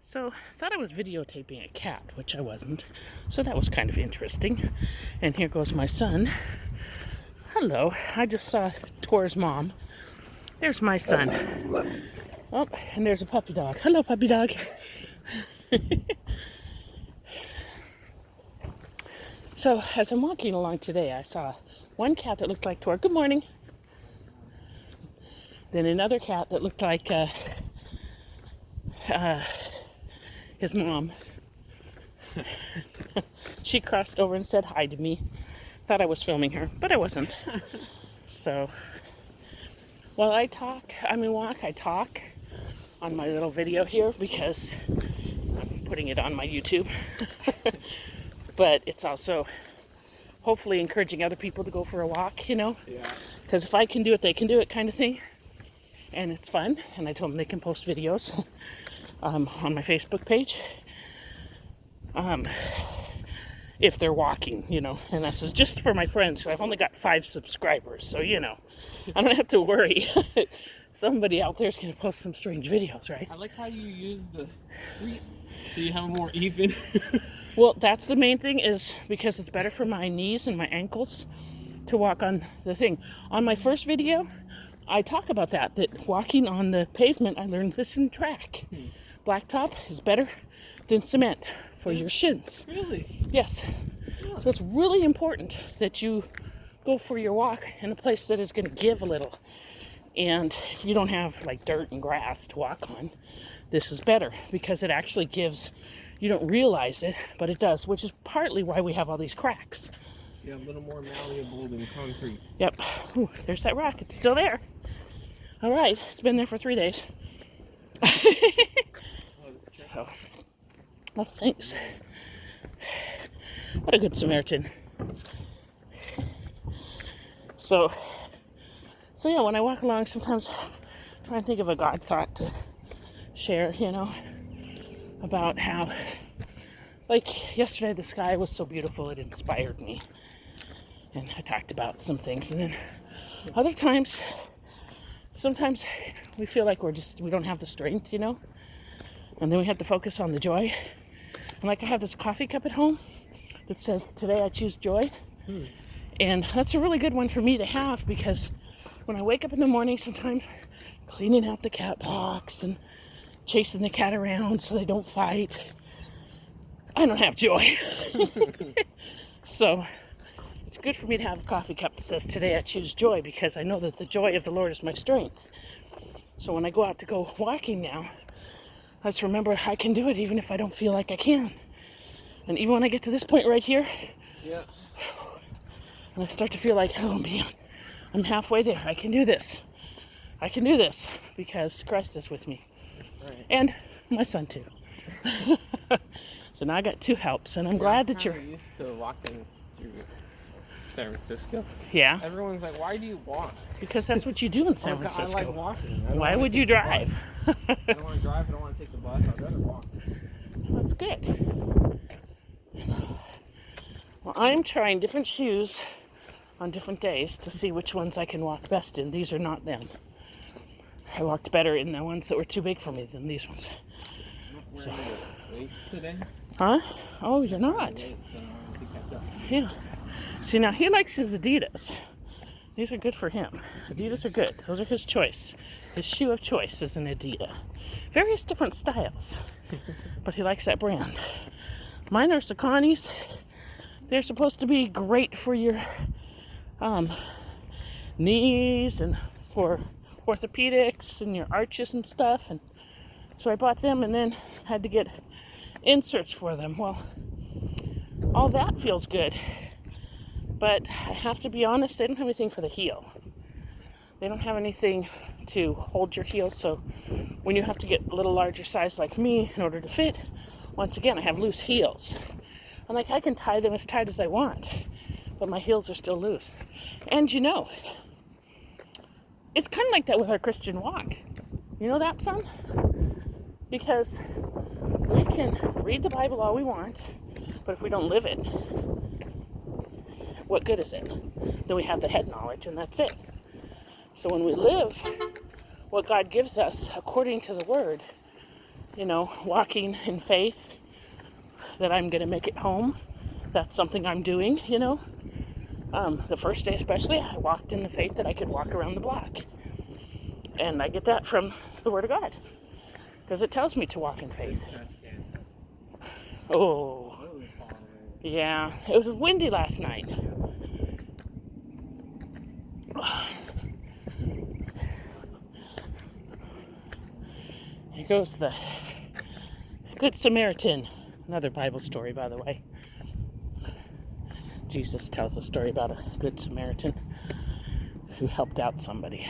So I thought I was videotaping a cat, which I wasn't. So that was kind of interesting. And here goes my son. Hello. I just saw Tor's mom. There's my son. Oh, and there's a puppy dog. Hello, puppy dog. So as I'm walking along today, I saw one cat that looked like Tor. Good morning. Then another cat that looked like his mom. She crossed over and said hi to me. Thought I was filming her, but I wasn't. So while I talk on my little video here because I'm putting it on my YouTube. But it's also hopefully encouraging other people to go for a walk, Yeah. Because if I can do it, they can do it kind of thing. And it's fun. And I told them they can post videos on my Facebook page. If they're walking, And this is just for my friends. So I've only got 5 subscribers. So, I don't have to worry. Somebody out there is going to post some strange videos, right? I like how you use the feet so you have a more even. Well, that's the main thing is because it's better for my knees and my ankles to walk on the thing. On my first video, I talk about that walking on the pavement, I learned this in track. Blacktop is better than cement for your shins. Really? Yes. Yeah. So it's really important that you go for your walk in a place that is going to give a little. And if you don't have like dirt and grass to walk on, this is better because it actually gives, you don't realize it, but it does, which is partly why we have all these cracks. Yeah, a little more malleable than concrete. Yep. Ooh, there's that rock. It's still there. All right. It's been there for 3 days. So, well, thanks. What a good Samaritan. So yeah, when I walk along, sometimes I try and think of a God thought to share, about how, like yesterday, the sky was so beautiful, it inspired me. And I talked about some things. And then other times, sometimes we feel like we don't have the strength, And then we have to focus on the joy. And like I have this coffee cup at home that says, today I choose joy. And that's a really good one for me to have because when I wake up in the morning, sometimes cleaning out the cat box and chasing the cat around so they don't fight, I don't have joy. So it's good for me to have a coffee cup that says, today I choose joy, because I know that the joy of the Lord is my strength. So when I go out to go walking now, I just remember I can do it even if I don't feel like I can. And even when I get to this point right here, yeah, and I start to feel like, oh man, I'm halfway there. I can do this. I can do this because Christ is with me. Right. And my son too. So now I got 2 helps, and I'm glad that you're used to walking through San Francisco. Yeah. Everyone's like, why do you walk? Because that's what you do in San Francisco. I like walking. Why would you drive? I don't want to drive. I don't want to take the bus. I'd rather walk. That's good. Well, I'm trying different shoes on different days to see which ones I can walk best in. These are not them. I walked better in the ones that were too big for me than these ones. So. Weights today? Huh? Oh, you're not. Yeah. See, now he likes his Adidas. These are good for him. Adidas are good. Those are his choice. His shoe of choice is an Adidas. Various different styles, but he likes that brand. Mine are Saucony's. They're supposed to be great for your knees and for orthopedics and your arches and stuff. And so I bought them and then had to get inserts for them. Well, all that feels good. But I have to be honest, they don't have anything for the heel. They don't have anything to hold your heel, so when you have to get a little larger size like me in order to fit, once again, I have loose heels. I'm like, I can tie them as tight as I want, but my heels are still loose. And it's kind of like that with our Christian walk. You know that, son? Because we can read the Bible all we want, but if we don't live it, what good is it? Then we have the head knowledge, and that's it. So when we live what God gives us according to the Word, walking in faith that I'm going to make it home. That's something I'm doing, The first day especially, I walked in the faith that I could walk around the block. And I get that from the Word of God. Because it tells me to walk in faith. Oh, yeah. It was windy last night. Here goes the Good Samaritan. Another Bible story, by the way. Jesus tells a story about a Good Samaritan who helped out somebody.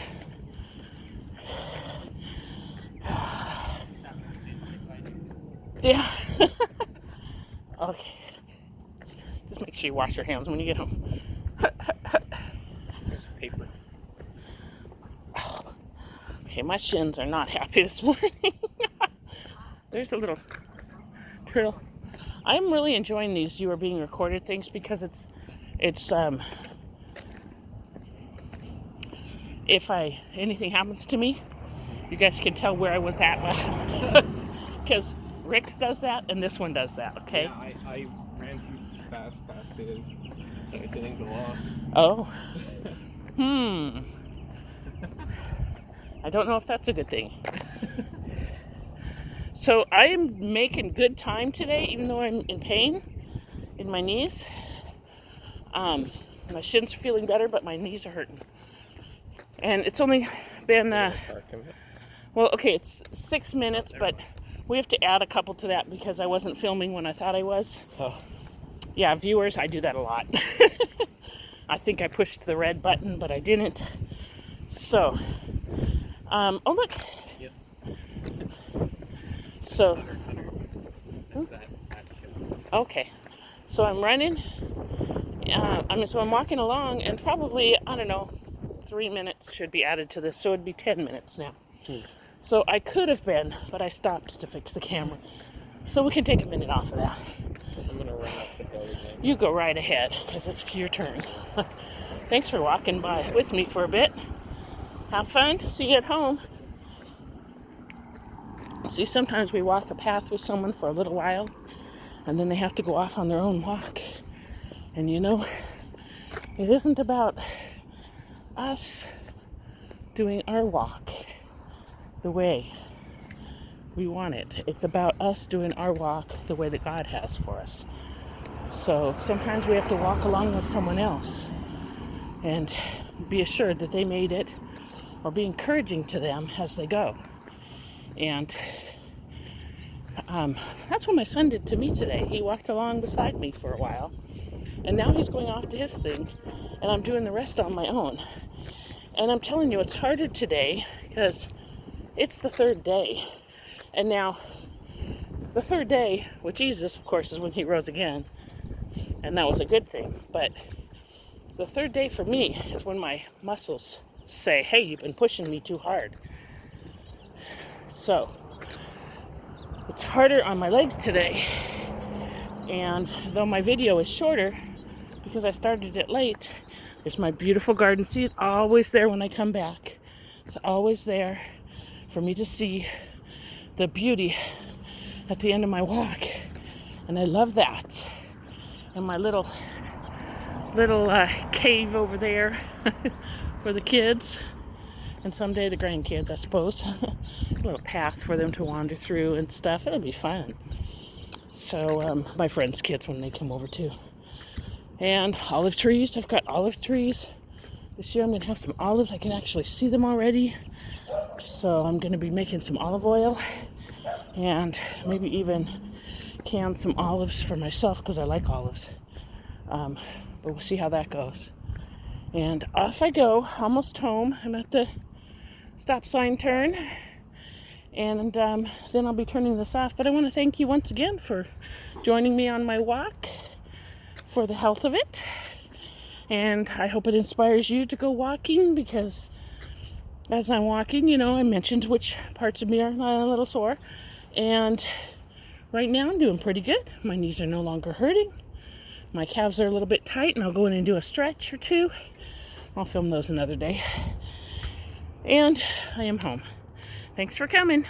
Yeah. Okay. Just make sure you wash your hands when you get home. There's paper. Okay, my shins are not happy this morning. There's a little turtle. I'm really enjoying these you are being recorded things because it's if anything happens to me, you guys can tell where I was at last. Because Rick's does that and this one does that, okay? Yeah, I ran too fast past his, so it didn't go off. Oh. I don't know if that's a good thing. So I am making good time today, even though I'm in pain in my knees. My shins are feeling better, but my knees are hurting. And it's only been, well, okay, it's 6 minutes, but we have to add a couple to that because I wasn't filming when I thought I was. Oh. Yeah, viewers, I do that a lot. I think I pushed the red button, but I didn't. So, oh look. Yep. So, That's that okay. So I'm running. So I'm walking along, and probably, I don't know, 3 minutes should be added to this, so it'd be 10 minutes now. So I could have been, but I stopped to fix the camera. So we can take a minute off of that. I'm gonna run up the hill again. You go right ahead, because it's your turn. Thanks for walking by with me for a bit. Have fun. See you at home. See, sometimes we walk a path with someone for a little while, and then they have to go off on their own walk. And it isn't about us doing our walk the way we want it. It's about us doing our walk the way that God has for us. So sometimes we have to walk along with someone else and be assured that they made it, or be encouraging to them as they go. And that's what my son did to me today. He walked along beside me for a while, and now he's going off to his thing, and I'm doing the rest on my own. And I'm telling you, it's harder today because it's the third day. And now, the third day with Jesus, of course, is when he rose again. And that was a good thing. But the third day for me is when my muscles say, hey, you've been pushing me too hard. So, it's harder on my legs today. And though my video is shorter, because I started it late, there's my beautiful garden seat, always there when I come back. It's always there for me to see the beauty at the end of my walk. And I love that. And my little cave over there for the kids. And someday the grandkids, I suppose. A little path for them to wander through and stuff. It'll be fun. So, my friends' kids when they come over too. And olive trees. I've got olive trees. This year I'm going to have some olives. I can actually see them already. So I'm going to be making some olive oil. And maybe even can some olives for myself because I like olives. But we'll see how that goes. And off I go. Almost home. I'm at the stop sign turn. And then I'll be turning this off. But I want to thank you once again for joining me on my walk, for the health of it. And I hope it inspires you to go walking, because as I'm walking, I mentioned which parts of me are a little sore. And right now I'm doing pretty good. My knees are no longer hurting. My calves are a little bit tight, and I'll go in and do a stretch or two. I'll film those another day. And I am home. Thanks for coming.